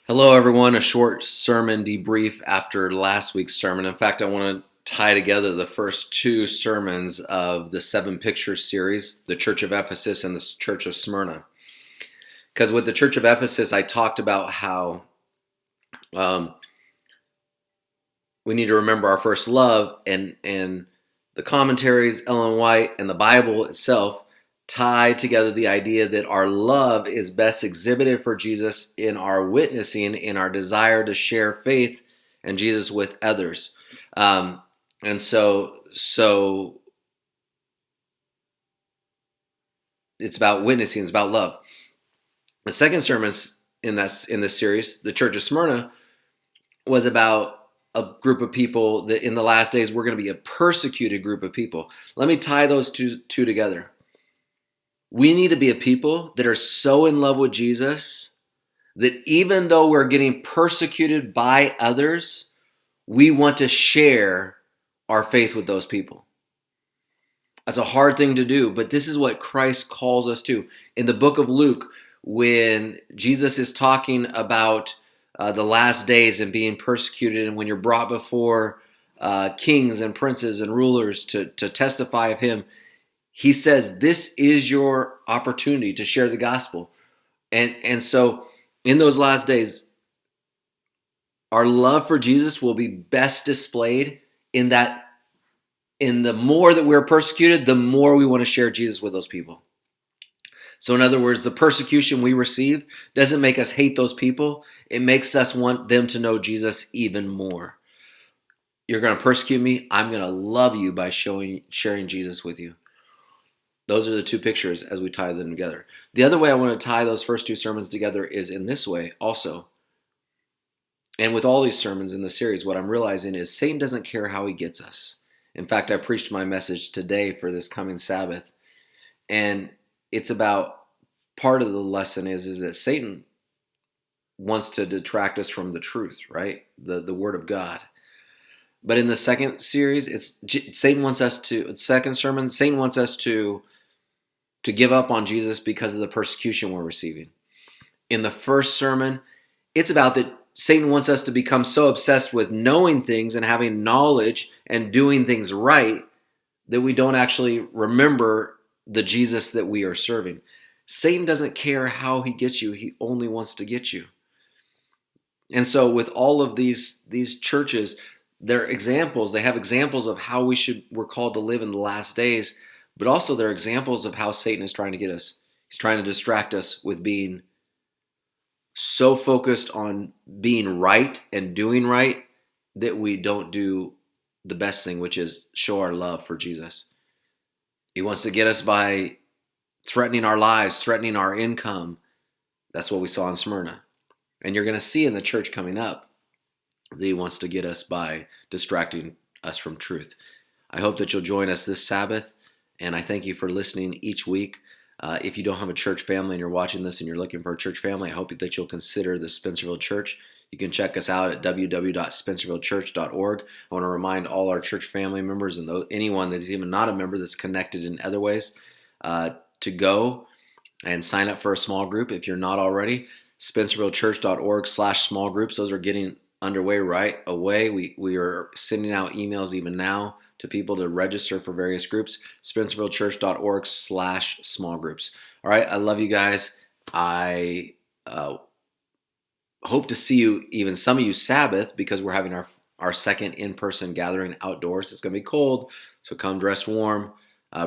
Hello, everyone. A short sermon debrief after last week's sermon. In fact, I want to tie together the first two sermons of the 7 Pictures series, the Church of Ephesus and the Church of Smyrna. Because with the Church of Ephesus, I talked about how we need to remember our first love, and the commentaries, Ellen White, and the Bible itself tie together the idea that our love is best exhibited for Jesus in our witnessing, in our desire to share faith and Jesus with others. And so it's about witnessing, it's about love. The second sermon in this series, the Church of Smyrna, was about a group of people that in the last days we're going to be a persecuted group of people. Let me tie those two together. We need to be a people that are so in love with Jesus that even though we're getting persecuted by others, we want to share our faith with those people. That's a hard thing to do, but this is what Christ calls us to. In the book of Luke, when Jesus is talking about the last days and being persecuted, and when you're brought before kings and princes and rulers to testify of him, he says this is your opportunity to share the gospel. And so in those last days, our love for Jesus will be best displayed in that in the more that we're persecuted, the more we want to share Jesus with those people. So in other words, the persecution we receive doesn't make us hate those people. It makes us want them to know Jesus even more. You're going to persecute me. I'm going to love you by sharing Jesus with you. Those are the two pictures as we tie them together. The other way I want to tie those first two sermons together is in this way also. And with all these sermons in the series, what I'm realizing is Satan doesn't care how he gets us. In fact, I preached my message today for this coming Sabbath. And it's about, part of the lesson is that Satan wants to detract us from the truth, right? The Word of God. But in the second series, Satan wants us to give up on Jesus because of the persecution we're receiving. In the first sermon, it's about that Satan wants us to become so obsessed with knowing things and having knowledge and doing things right that we don't actually remember the Jesus that we are serving. Satan doesn't care how he gets you. He only wants to get you. And so with all of these churches, they're examples. They have examples of how we're called to live in the last days, but also they're examples of how Satan is trying to get us. He's trying to distract us with being so focused on being right and doing right that we don't do the best thing, which is show our love for Jesus. He wants to get us by threatening our lives, threatening our income. That's what we saw in Smyrna. And you're going to see in the church coming up that he wants to get us by distracting us from truth. I hope that you'll join us this Sabbath, and I thank you for listening each week. If you don't have a church family and you're watching this and you're looking for a church family, I hope that you'll consider the Spencerville Church. You can check us out at www.spencervillechurch.org. I want to remind all our church family members and anyone that's even not a member that's connected in other ways to go and sign up for a small group if you're not already. spencervillechurch.org/small groups. Those are getting underway right away. We are sending out emails even now to people to register for various groups. spencervillechurch.org/small groups. All right, I love you guys. I hope to see you, even some of you, Sabbath, because we're having our second in-person gathering outdoors. It's going to be cold, so come dressed warm.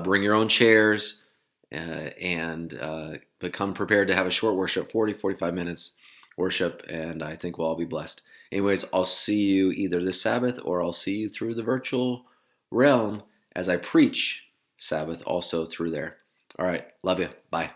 Bring your own chairs, but come prepared to have a short worship, 45 minutes worship, and I think we'll all be blessed. Anyways, I'll see you either this Sabbath or I'll see you through the virtual realm as I preach Sabbath also through there. All right, love you. Bye.